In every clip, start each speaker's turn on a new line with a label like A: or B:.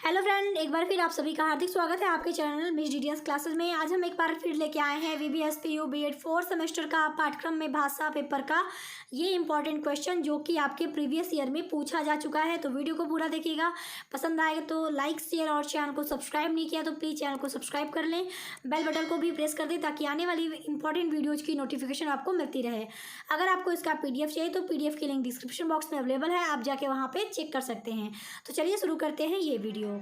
A: Hello friend, एक बार फिर आप सभी का हार्दिक स्वागत है आपके चैनल मिस डीडीएस क्लासेस में। आज हम एक बार फिर लेके आए हैं वीबीएसपीयू बीएड 4 सेमेस्टर का पाठ्यक्रम में भाषा पेपर का ये इंपॉर्टेंट क्वेश्चन जो कि आपके प्रीवियस ईयर में पूछा जा चुका है। तो वीडियो को पूरा देखिएगा, पसंद आएगा तो लाइक शेयर और चैनल को सब्सक्राइब नहीं किया तो प्लीज़ चैनल को सब्सक्राइब कर लें, बेल बटन को भी प्रेस कर दें ताकि आने वाली इंपॉर्टेंट वीडियोज़ की नोटिफिकेशन आपको मिलती रहे। अगर आपको इसका PDF चाहिए तो PDF की लिंक डिस्क्रिप्शन बॉक्स में अवेलेबल है, आप जाके वहाँ पर चेक कर सकते हैं। तो चलिए शुरू करते हैं ये वीडियो। तो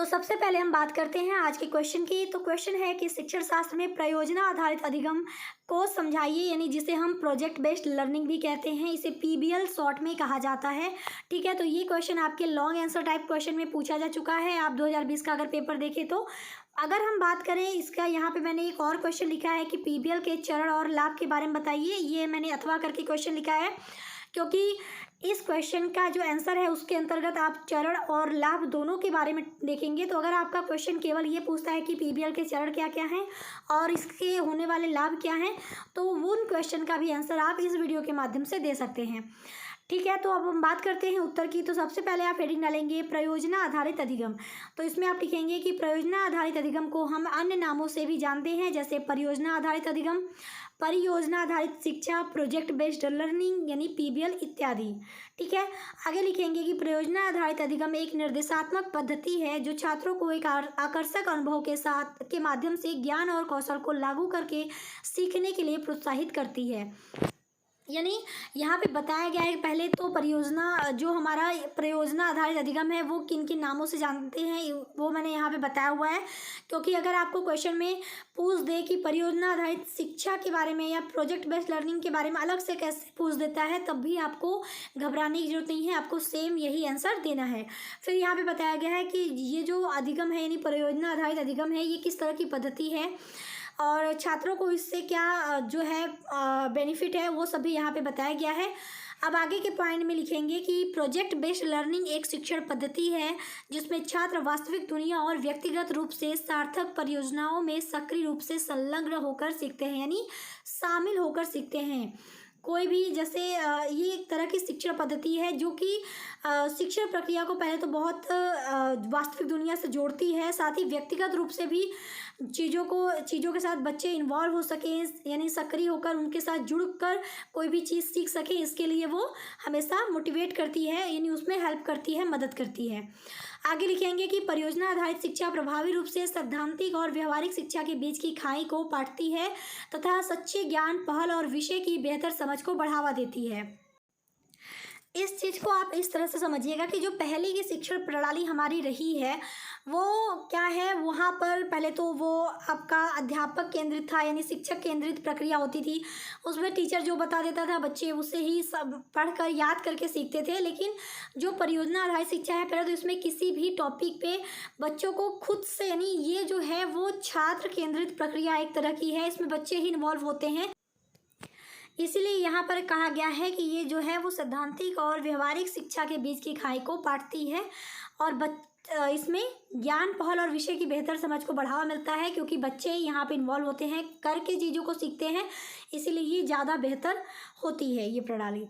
A: सबसे पहले हम बात करते हैं आज के क्वेश्चन की। तो क्वेश्चन है कि शिक्षण शास्त्र में प्रयोजना आधारित अधिगम को समझाइए, यानी जिसे हम प्रोजेक्ट बेस्ड लर्निंग भी कहते हैं, इसे PBL शॉर्ट में कहा जाता है। ठीक है, तो ये क्वेश्चन आपके लॉन्ग आंसर टाइप क्वेश्चन में पूछा जा चुका है। आप 2020 का अगर पेपर देखें तो अगर हम बात करें इसका, यहाँ पे मैंने एक और क्वेश्चन लिखा है कि PBL के चरण और लाभ के बारे में बताइए। ये मैंने अथवा करके क्वेश्चन लिखा है क्योंकि इस क्वेश्चन का जो आंसर है उसके अंतर्गत आप चरण और लाभ दोनों के बारे में देखेंगे। तो अगर आपका क्वेश्चन केवल ये पूछता है कि PBL के चरण क्या क्या हैं और इसके होने वाले लाभ क्या हैं, तो उन क्वेश्चन का भी आंसर आप इस वीडियो के माध्यम से दे सकते हैं। ठीक है, तो अब हम बात करते हैं उत्तर की। तो सबसे पहले आप हेडिंग डालेंगे प्रयोजना आधारित अधिगम। तो इसमें आप लिखेंगे कि प्रयोजना आधारित अधिगम को हम अन्य नामों से भी जानते हैं, जैसे परियोजना आधारित अधिगम, परियोजना आधारित शिक्षा, प्रोजेक्ट बेस्ड लर्निंग यानी PBL इत्यादि। ठीक है, आगे लिखेंगे कि प्रयोजना आधारित अधिगम एक निर्देशात्मक पद्धति है जो छात्रों को एक आकर्षक अनुभव के माध्यम से ज्ञान और कौशल को लागू करके सीखने के लिए प्रोत्साहित करती है। यानी यहाँ पे बताया गया है कि पहले तो परियोजना, जो हमारा परियोजना आधारित अधिगम है वो किन किन नामों से जानते हैं वो मैंने यहाँ पे बताया हुआ है। क्योंकि अगर आपको क्वेश्चन में पूछ दे कि परियोजना आधारित शिक्षा के बारे में या प्रोजेक्ट बेस्ड लर्निंग के बारे में अलग से कैसे पूछ देता है, तब भी आपको घबराने की जरूरत नहीं है, आपको सेम यही आंसर देना है। फिर यहाँ पर बताया गया है कि ये जो अधिगम है यानी परियोजना आधारित अधिगम है, ये किस तरह की पद्धति है और छात्रों को इससे क्या जो है बेनिफिट है, वो सभी यहाँ पे बताया गया है। अब आगे के पॉइंट में लिखेंगे कि प्रोजेक्ट बेस्ड लर्निंग एक शिक्षण पद्धति है जिसमें छात्र वास्तविक दुनिया और व्यक्तिगत रूप से सार्थक परियोजनाओं में सक्रिय रूप से संलग्न होकर सीखते हैं, यानी शामिल होकर सीखते हैं। कोई भी जैसे ये एक तरह की शिक्षण पद्धति है जो कि शिक्षण प्रक्रिया को पहले तो बहुत वास्तविक दुनिया से जोड़ती है, साथ ही व्यक्तिगत रूप से भी चीज़ों के साथ बच्चे इन्वॉल्व हो सकें, यानी सक्रिय होकर उनके साथ जुड़कर कोई भी चीज़ सीख सकें, इसके लिए वो हमेशा मोटिवेट करती है, यानी उसमें हेल्प करती है, मदद करती है। आगे लिखेंगे कि परियोजना आधारित शिक्षा प्रभावी रूप से सैद्धांतिक और व्यवहारिक शिक्षा के बीच की खाई को पाटती है तथा सच्चे ज्ञान, पहल और विषय की बेहतर समझ को बढ़ावा देती है। इस चीज़ को आप इस तरह से समझिएगा कि जो पहले की शिक्षण प्रणाली हमारी रही है वो क्या है, वहाँ पर पहले तो वो आपका अध्यापक केंद्रित था, यानी शिक्षक केंद्रित प्रक्रिया होती थी। उसमें टीचर जो बता देता था बच्चे उससे ही सब पढ़कर याद करके सीखते थे। लेकिन जो परियोजना आधारित शिक्षा है, पहले तो इसमें किसी भी टॉपिक पे बच्चों को खुद से, यानी ये जो है वो छात्र केंद्रित प्रक्रिया एक तरह की है, इसमें बच्चे ही इन्वॉल्व होते हैं। इसीलिए यहाँ पर कहा गया है कि ये जो है वो सैद्धांतिक और व्यवहारिक शिक्षा के बीच की खाई को पाटती है और इसमें ज्ञान, पहल और विषय की बेहतर समझ को बढ़ावा मिलता है, क्योंकि बच्चे यहाँ पे इन्वॉल्व होते हैं, करके चीज़ों को सीखते हैं, इसीलिए ये ज़्यादा बेहतर होती है ये प्रणाली।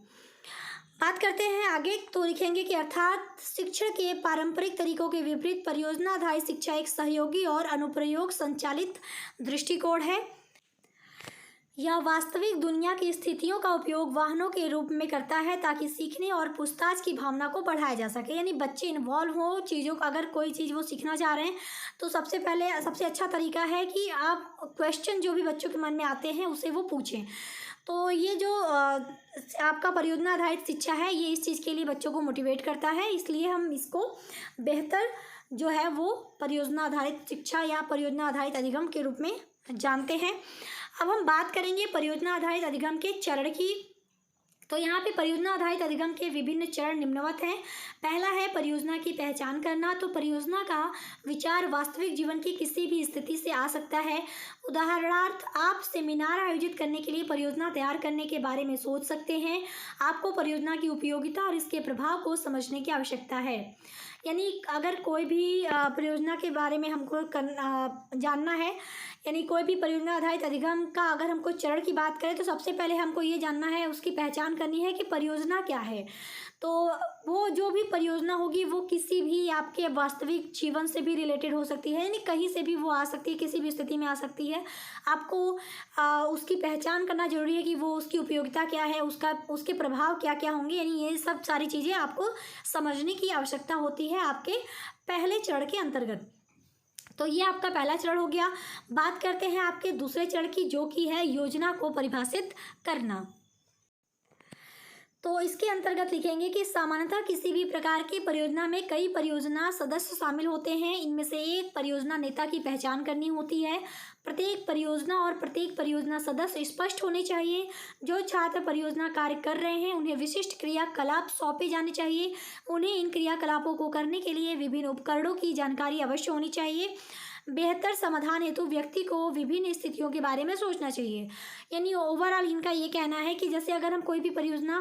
A: बात करते हैं आगे। तो लिखेंगे कि अर्थात शिक्षण के पारंपरिक तरीकों के विपरीत परियोजना आधारित शिक्षा एक सहयोगी और अनुप्रयोग संचालित दृष्टिकोण है। यह वास्तविक दुनिया की स्थितियों का उपयोग वाहनों के रूप में करता है ताकि सीखने और पूछताछ की भावना को बढ़ाया जा सके, यानी बच्चे इन्वॉल्व हो चीज़ों का। अगर कोई चीज़ वो सीखना चाह रहे हैं तो सबसे अच्छा तरीका है कि आप क्वेश्चन जो भी बच्चों के मन में आते हैं उसे वो पूछें। तो ये जो आपका परियोजना आधारित शिक्षा है ये इस चीज़ के लिए बच्चों को मोटिवेट करता है, इसलिए हम इसको बेहतर जो है वो परियोजना आधारित शिक्षा या परियोजना आधारित अधिगम के रूप में जानते हैं। अब हम बात करेंगे परियोजना आधारित अधिगम के चरण की। तो यहाँ पे परियोजना आधारित अधिगम के विभिन्न चरण निम्नवत हैं। पहला है परियोजना की पहचान करना। तो परियोजना का विचार वास्तविक जीवन की किसी भी स्थिति से आ सकता है। उदाहरणार्थ, आप सेमिनार आयोजित करने के लिए परियोजना तैयार करने के बारे में सोच सकते हैं। आपको परियोजना की उपयोगिता और इसके प्रभाव को समझने की आवश्यकता है। यानी अगर कोई भी परियोजना के बारे में हमको जानना है, यानी कोई भी परियोजना आधारित अधिगम का अगर हमको चरण की बात करें तो सबसे पहले हमको ये जानना है, उसकी पहचान करनी है कि परियोजना क्या है। तो वो जो भी परियोजना होगी वो किसी भी आपके वास्तविक जीवन से भी रिलेटेड हो सकती है, यानी कहीं से भी वो आ सकती है, किसी भी स्थिति में आ सकती है। आपको उसकी पहचान करना ज़रूरी है कि वो उसकी उपयोगिता क्या है, उसके प्रभाव क्या क्या होंगे, यानी ये सब सारी चीज़ें आपको समझने की आवश्यकता होती है आपके पहले चरण के अंतर्गत। तो ये आपका पहला चरण हो गया। बात करते हैं आपके दूसरे चरण की, जो कि है योजना को परिभाषित करना। तो इसके अंतर्गत लिखेंगे कि सामान्यतः किसी भी प्रकार की परियोजना में कई परियोजना सदस्य शामिल होते हैं। इनमें से एक परियोजना नेता की पहचान करनी होती है। प्रत्येक परियोजना और प्रत्येक परियोजना सदस्य स्पष्ट होने चाहिए। जो छात्र परियोजना कार्य कर रहे हैं उन्हें विशिष्ट क्रियाकलाप सौंपे जाने चाहिए। उन्हें इन क्रियाकलापों को करने के लिए विभिन्न उपकरणों की जानकारी अवश्य होनी चाहिए। बेहतर समाधान हेतु व्यक्ति को विभिन्न स्थितियों के बारे में सोचना चाहिए। यानी ओवरऑल इनका ये कहना है कि जैसे अगर हम कोई भी परियोजना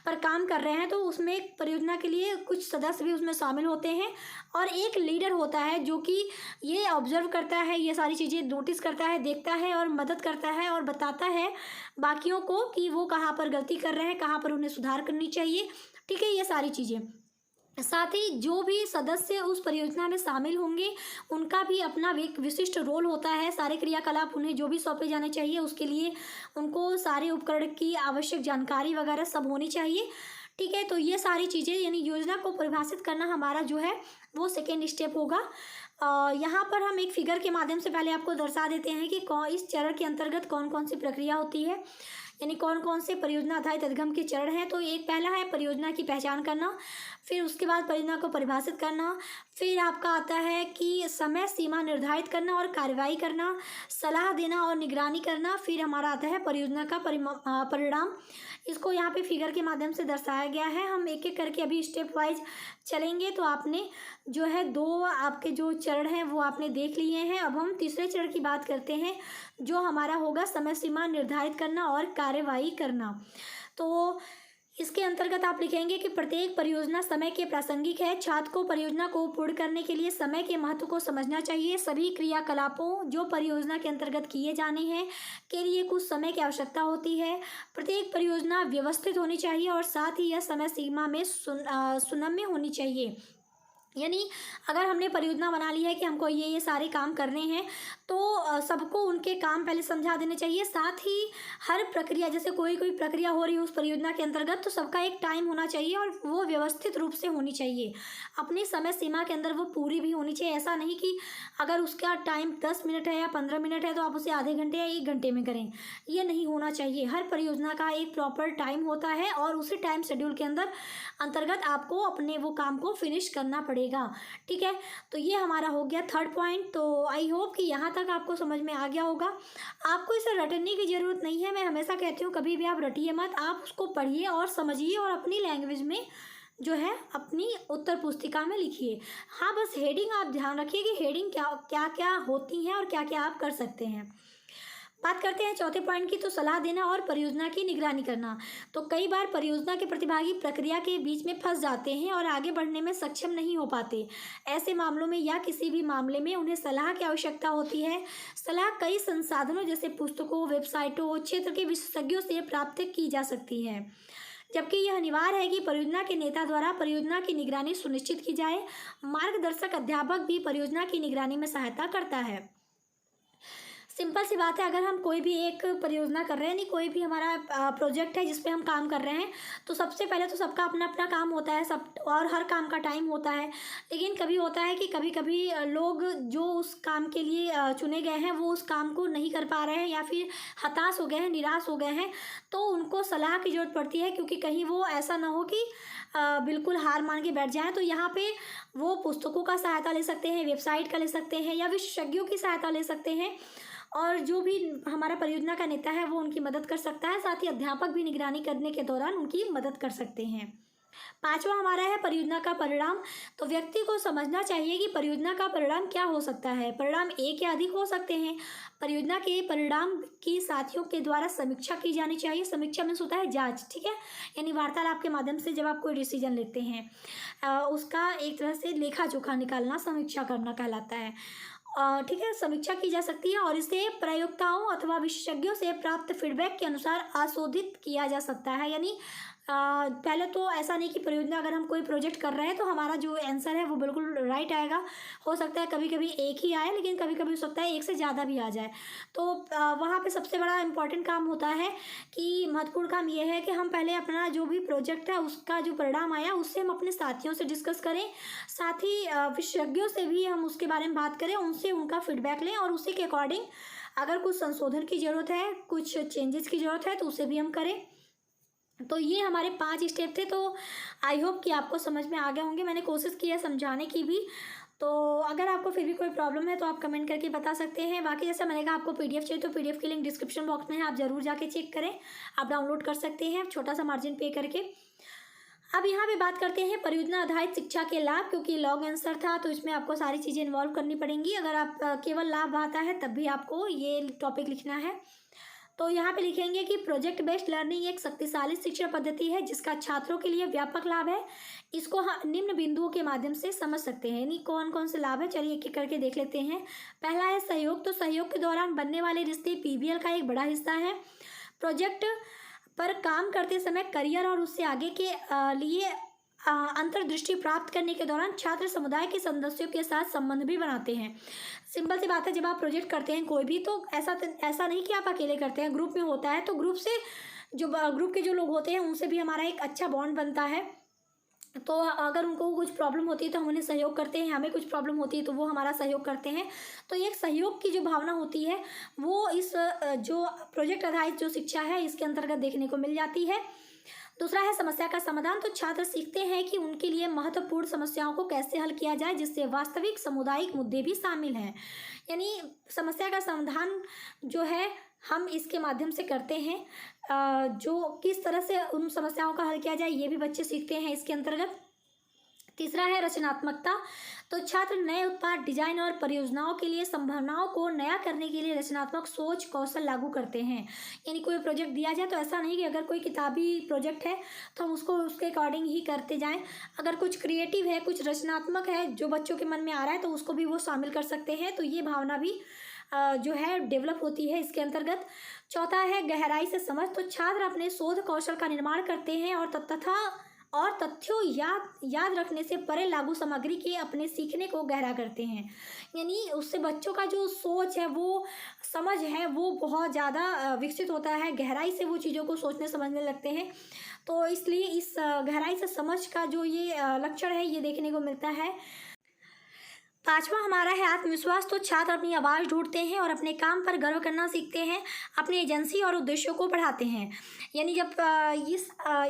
A: पर काम कर रहे हैं तो उसमें परियोजना के लिए कुछ सदस्य भी उसमें शामिल होते हैं और एक लीडर होता है जो कि ये ऑब्जर्व करता है, ये सारी चीज़ें नोटिस करता है, देखता है और मदद करता है और बताता है बाकियों को कि वो कहाँ पर गलती कर रहे हैं, कहाँ पर उन्हें सुधार करनी चाहिए। ठीक है, ये सारी चीज़ें। साथ ही जो भी सदस्य उस परियोजना में शामिल होंगे उनका भी अपना एक विशिष्ट रोल होता है। सारे क्रियाकलाप उन्हें जो भी सौंपे जाने चाहिए उसके लिए उनको सारे उपकरण की आवश्यक जानकारी वगैरह सब होनी चाहिए। ठीक है, तो ये सारी चीज़ें यानी योजना को परिभाषित करना हमारा जो है वो सेकेंड स्टेप होगा। यहाँ पर हम एक फिगर के माध्यम से पहले आपको दर्शा देते हैं कि इस चरण के अंतर्गत कौन कौन सी प्रक्रिया होती है, यानी कौन कौन से परियोजना आधारित अधिगम के चरण हैं। तो एक पहला है परियोजना की पहचान करना, फिर उसके बाद परियोजना को परिभाषित करना, फिर आपका आता है कि समय सीमा निर्धारित करना और कार्रवाई करना, सलाह देना और निगरानी करना, फिर हमारा आता है परियोजना का परिणाम। इसको यहाँ पे फिगर के माध्यम से दर्शाया गया है। हम एक एक करके अभी स्टेप वाइज चलेंगे। तो आपने जो है दो आपके जो चरण हैं वो आपने देख लिए हैं। अब हम तीसरे चरण की बात करते हैं जो हमारा होगा समय सीमा निर्धारित करना और कार्रवाई करना। तो इसके अंतर्गत आप लिखेंगे कि प्रत्येक परियोजना समय के प्रासंगिक है। छात्र को परियोजना को पूर्ण करने के लिए समय के महत्व को समझना चाहिए। सभी क्रियाकलापों जो परियोजना के अंतर्गत किए जाने हैं के लिए कुछ समय की आवश्यकता होती है। प्रत्येक परियोजना व्यवस्थित होनी चाहिए और साथ ही यह समय सीमा में सुनम्य होनी चाहिए। यानी अगर हमने परियोजना बना ली है कि हमको ये सारे काम करने हैं तो सबको उनके काम पहले समझा देने चाहिए। साथ ही हर प्रक्रिया, जैसे कोई प्रक्रिया हो रही है उस परियोजना के अंतर्गत, तो सबका एक टाइम होना चाहिए और वो व्यवस्थित रूप से होनी चाहिए। अपनी समय सीमा के अंदर वो पूरी भी होनी चाहिए। ऐसा नहीं कि अगर उसका टाइम 10 मिनट है या 15 मिनट है तो आप उसे आधे घंटे या 1 घंटे में करें, ये नहीं होना चाहिए। हर परियोजना का एक प्रॉपर टाइम होता है और उसी टाइम शेड्यूल के अंतर्गत आपको अपने वो काम को फिनिश करना पड़ेगा। ठीक है, तो ये हमारा हो गया थर्ड पॉइंट। तो आई होप कि यहाँ तक आपको समझ में आ गया होगा। आपको इसे रटने की ज़रूरत नहीं है। मैं हमेशा कहती हूँ कभी भी आप रटिए मत, आप उसको पढ़िए और समझिए और अपनी लैंग्वेज में जो है अपनी उत्तर पुस्तिका में लिखिए। हाँ, बस हेडिंग आप ध्यान रखिए कि हेडिंग क्या क्या होती हैं और क्या क्या आप कर सकते हैं। बात करते हैं चौथे पॉइंट की, तो सलाह देना और परियोजना की निगरानी करना। तो कई बार परियोजना के प्रतिभागी प्रक्रिया के बीच में फंस जाते हैं और आगे बढ़ने में सक्षम नहीं हो पाते। ऐसे मामलों में या किसी भी मामले में उन्हें सलाह की आवश्यकता होती है। सलाह कई संसाधनों जैसे पुस्तकों, वेबसाइटों, क्षेत्र के विशेषज्ञों से प्राप्त की जा सकती है, जबकि यह अनिवार्य है कि परियोजना के नेता द्वारा परियोजना की निगरानी सुनिश्चित की जाए। मार्गदर्शक अध्यापक भी परियोजना की निगरानी में सहायता करता है। सिंपल सी बात है, अगर हम कोई भी एक परियोजना कर रहे हैं, नहीं कोई भी हमारा प्रोजेक्ट है जिस पे हम काम कर रहे हैं, तो सबसे पहले तो सबका अपना अपना काम होता है, सब और हर काम का टाइम होता है। लेकिन कभी होता है कि कभी कभी लोग जो उस काम के लिए चुने गए हैं वो उस काम को नहीं कर पा रहे हैं या फिर हताश हो गए हैं, निराश हो गए हैं, तो उनको सलाह की ज़रूरत पड़ती है, क्योंकि कहीं वो ऐसा ना हो कि बिल्कुल हार मान के बैठ जाएं। तो यहाँ पे वो पुस्तकों का सहायता ले सकते हैं, वेबसाइट का ले सकते हैं या विशेषज्ञों की सहायता ले सकते हैं, और जो भी हमारा परियोजना का नेता है वो उनकी मदद कर सकता है। साथ ही अध्यापक भी निगरानी करने के दौरान उनकी मदद कर सकते हैं। पांचवा हमारा है परियोजना का परिणाम। तो व्यक्ति को समझना चाहिए कि परियोजना का परिणाम क्या हो सकता है। परिणाम एक या अधिक हो सकते हैं। परियोजना के परिणाम की साथियों के द्वारा समीक्षा की जानी चाहिए। समीक्षा में होता है जांच, ठीक है, यानी वार्तालाप के माध्यम से जब आप कोई डिसीजन लेते हैं उसका एक तरह से लेखा जोखा निकालना समीक्षा करना कहलाता है। ठीक है, समीक्षा की जा सकती है और इसे प्रयोक्ताओं अथवा विशेषज्ञों से प्राप्त फीडबैक के अनुसार आशोधित किया जा सकता है। यानी पहले तो ऐसा नहीं कि परियोजना अगर हम कोई प्रोजेक्ट कर रहे हैं तो हमारा जो आंसर है वो बिल्कुल राइट आएगा। हो सकता है कभी कभी एक ही आए, लेकिन कभी कभी हो सकता है एक से ज़्यादा भी आ जाए। तो वहाँ पे सबसे बड़ा इम्पॉर्टेंट काम होता है कि महत्वपूर्ण काम ये है कि हम पहले अपना जो भी प्रोजेक्ट है उसका जो परिणाम आया उससे हम अपने साथियों से डिस्कस करें, साथ ही विशेषज्ञों से भी हम उसके बारे में बात करें, उनसे उनका फीडबैक लें और उसी के अकॉर्डिंग अगर कुछ संशोधन की ज़रूरत है, कुछ चेंजेस की ज़रूरत है तो उसे भी हम करें। तो ये हमारे 5 स्टेप थे। तो आई होप कि आपको समझ में आ गए होंगे। मैंने कोशिश की है समझाने की भी। तो अगर आपको फिर भी कोई प्रॉब्लम है तो आप कमेंट करके बता सकते हैं। बाकी जैसे मैंने कहा आपको पीडीएफ चाहिए तो पीडीएफ की लिंक डिस्क्रिप्शन बॉक्स में है, आप ज़रूर जाके चेक करें। आप डाउनलोड कर सकते हैं छोटा सा मार्जिन पे करके। अब यहाँ पे बात करते हैं परियोजना आधारित शिक्षा के लाभ, क्योंकि लॉन्ग आंसर था तो इसमें आपको सारी चीज़ें इन्वॉल्व करनी पड़ेंगी। अगर आप केवल लाभ आता है तब भी आपको ये टॉपिक लिखना है। तो यहाँ पे लिखेंगे कि प्रोजेक्ट बेस्ड लर्निंग एक शक्तिशाली शिक्षा पद्धति है जिसका छात्रों के लिए व्यापक लाभ है। इसको हम निम्न बिंदुओं के माध्यम से समझ सकते हैं। यानी कौन कौन से लाभ है, चलिए एक एक करके देख लेते हैं। पहला है सहयोग। तो सहयोग के दौरान बनने वाले रिश्ते पीबीएल का एक बड़ा हिस्सा है। प्रोजेक्ट पर काम करते समय करियर और उससे आगे के लिए अंतर्दृष्टि प्राप्त करने के दौरान छात्र समुदाय के सदस्यों के साथ संबंध भी बनाते हैं। सिंपल सी बात है, जब आप प्रोजेक्ट करते हैं कोई भी तो ऐसा नहीं कि आप अकेले करते हैं, ग्रुप में होता है। तो ग्रुप से जो ग्रुप के जो लोग होते हैं उनसे भी हमारा एक अच्छा बॉन्ड बनता है। तो अगर उनको कुछ प्रॉब्लम होती है तो हम उन्हें सहयोग करते हैं, हमें कुछ प्रॉब्लम होती है तो वो हमारा सहयोग करते हैं। तो ये एक सहयोग की जो भावना होती है वो इस जो प्रोजेक्ट आधारित जो शिक्षा है इसके अंतर्गत देखने को मिल जाती है। दूसरा है समस्या का समाधान। तो छात्र सीखते हैं कि उनके लिए महत्वपूर्ण समस्याओं को कैसे हल किया जाए जिससे वास्तविक सामुदायिक मुद्दे भी शामिल हैं। यानी समस्या का समाधान जो है हम इसके माध्यम से करते हैं। जो किस तरह से उन समस्याओं का हल किया जाए ये भी बच्चे सीखते हैं इसके अंतर्गत। तीसरा है रचनात्मकता। तो छात्र नए उत्पाद डिजाइन और परियोजनाओं के लिए संभावनाओं को नया करने के लिए रचनात्मक सोच कौशल लागू करते हैं। यानी कोई प्रोजेक्ट दिया जाए तो ऐसा नहीं कि अगर कोई किताबी प्रोजेक्ट है तो हम उसको उसके अकॉर्डिंग ही करते जाएं। अगर कुछ क्रिएटिव है, कुछ रचनात्मक है जो बच्चों के मन में आ रहा है तो उसको भी वो शामिल कर सकते हैं। तो ये भावना भी जो है डेवलप होती है इसके अंतर्गत। चौथा है गहराई से समझ। तो छात्र अपने शोध कौशल का निर्माण करते हैं और तथ्यों याद रखने से परे लागू सामग्री के अपने सीखने को गहरा करते हैं। यानी उससे बच्चों का जो सोच है वो समझ है वो बहुत ज़्यादा विकसित होता है, गहराई से वो चीज़ों को सोचने समझने लगते हैं। तो इसलिए इस गहराई से समझ का जो ये लक्षण है ये देखने को मिलता है। पांचवा हमारा है आत्मविश्वास। तो छात्र अपनी आवाज़ ढूंढते हैं और अपने काम पर गर्व करना सीखते हैं, अपनी एजेंसी और उद्देश्यों को बढ़ाते हैं। यानी जब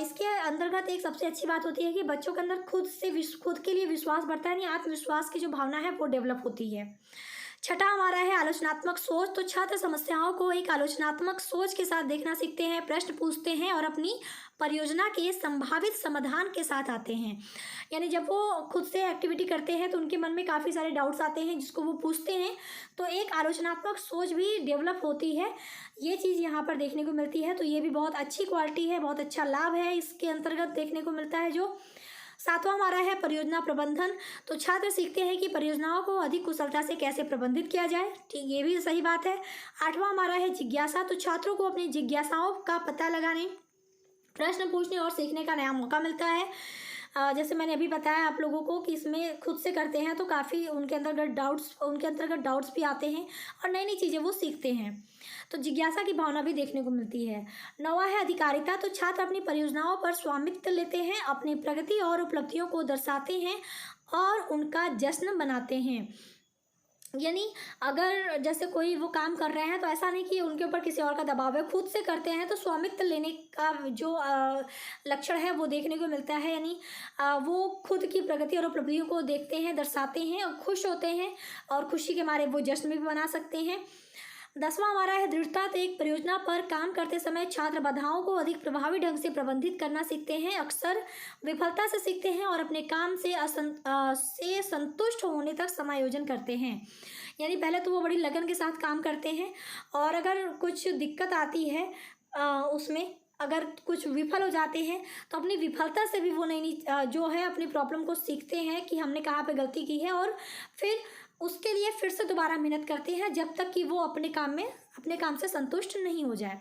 A: इसके अंतर्गत एक सबसे अच्छी बात होती है कि बच्चों के अंदर खुद के लिए विश्वास बढ़ता है, यानी आत्मविश्वास की जो भावना है वो डेवलप होती है। छठा हमारा है आलोचनात्मक सोच। तो छात्र समस्याओं को एक आलोचनात्मक सोच के साथ देखना सीखते हैं, प्रश्न पूछते हैं और अपनी परियोजना के संभावित समाधान के साथ आते हैं। यानी जब वो खुद से एक्टिविटी करते हैं तो उनके मन में काफ़ी सारे डाउट्स आते हैं जिसको वो पूछते हैं। तो एक आलोचनात्मक सोच भी डेवलप होती है, ये चीज़ यहाँ पर देखने को मिलती है। तो ये भी बहुत अच्छी क्वालिटी है, बहुत अच्छा लाभ है इसके अंतर्गत देखने को मिलता है। जो सातवां हमारा है परियोजना प्रबंधन। तो छात्र सीखते हैं कि परियोजनाओं को अधिक कुशलता से कैसे प्रबंधित किया जाए, ठीक, ये भी सही बात है। आठवां हमारा है जिज्ञासा। तो छात्रों को अपनी जिज्ञासाओं का पता लगाने, प्रश्न पूछने और सीखने का नया मौका मिलता है। जैसे मैंने अभी बताया आप लोगों को कि इसमें खुद से करते हैं तो काफ़ी उनके अंतर्गत डाउट्स भी आते हैं और नई नई चीज़ें वो सीखते हैं। तो जिज्ञासा की भावना भी देखने को मिलती है। नौवां है अधिकारिता। तो छात्र अपनी परियोजनाओं पर स्वामित्व लेते हैं, अपनी प्रगति और उपलब्धियों को दर्शाते हैं और उनका जश्न मनाते हैं। यानी अगर जैसे कोई वो काम कर रहे हैं तो ऐसा नहीं कि उनके ऊपर किसी और का दबाव है, खुद से करते हैं तो स्वामित्व लेने का जो लक्षण है वो देखने को मिलता है। यानी वो खुद की प्रगति और उपलब्धियों को देखते हैं, दर्शाते हैं और खुश होते हैं और खुशी के मारे वो जश्न भी मना सकते हैं। 10वां हमारा है दृढ़ता। तो एक परियोजना पर काम करते समय छात्र बाधाओं को अधिक प्रभावी ढंग से प्रबंधित करना सीखते हैं, अक्सर विफलता से सीखते हैं और अपने काम से संतुष्ट होने तक समायोजन करते हैं। यानी पहले तो वो बड़ी लगन के साथ काम करते हैं और अगर कुछ दिक्कत आती है उसमें अगर कुछ विफल हो जाते हैं तो अपनी विफलता से भी वो नई जो है अपनी प्रॉब्लम को सीखते हैं कि हमने कहाँ पे गलती की है और फिर उसके लिए फिर से दोबारा मेहनत करते हैं जब तक कि वो अपने काम से संतुष्ट नहीं हो जाए।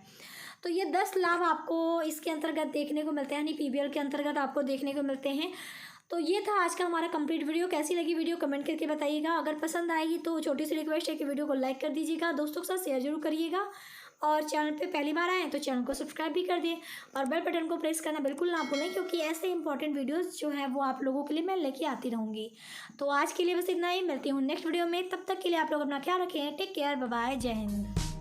A: तो ये 10 लाभ आपको इसके अंतर्गत देखने को मिलते हैं, यानी पीबीएल के अंतर्गत आपको देखने को मिलते हैं। तो ये था आज का हमारा कंप्लीट वीडियो। कैसी लगी वीडियो कमेंट करके बताइएगा। अगर पसंद आएगी तो छोटी सी रिक्वेस्ट है कि वीडियो को लाइक कर दीजिएगा, दोस्तों के साथ शेयर जरूर करिएगा और चैनल पे पहली बार आए तो चैनल को सब्सक्राइब भी कर दें और बेल बटन को प्रेस करना बिल्कुल ना भूलें, क्योंकि ऐसे इंपॉर्टेंट वीडियोस जो हैं वो आप लोगों के लिए मैं लेके आती रहूँगी। तो आज के लिए बस इतना ही, मिलती हूँ नेक्स्ट वीडियो में। तब तक के लिए आप लोग अपना ख्याल रखें। टेक केयर, बाय बाय, जय हिंद।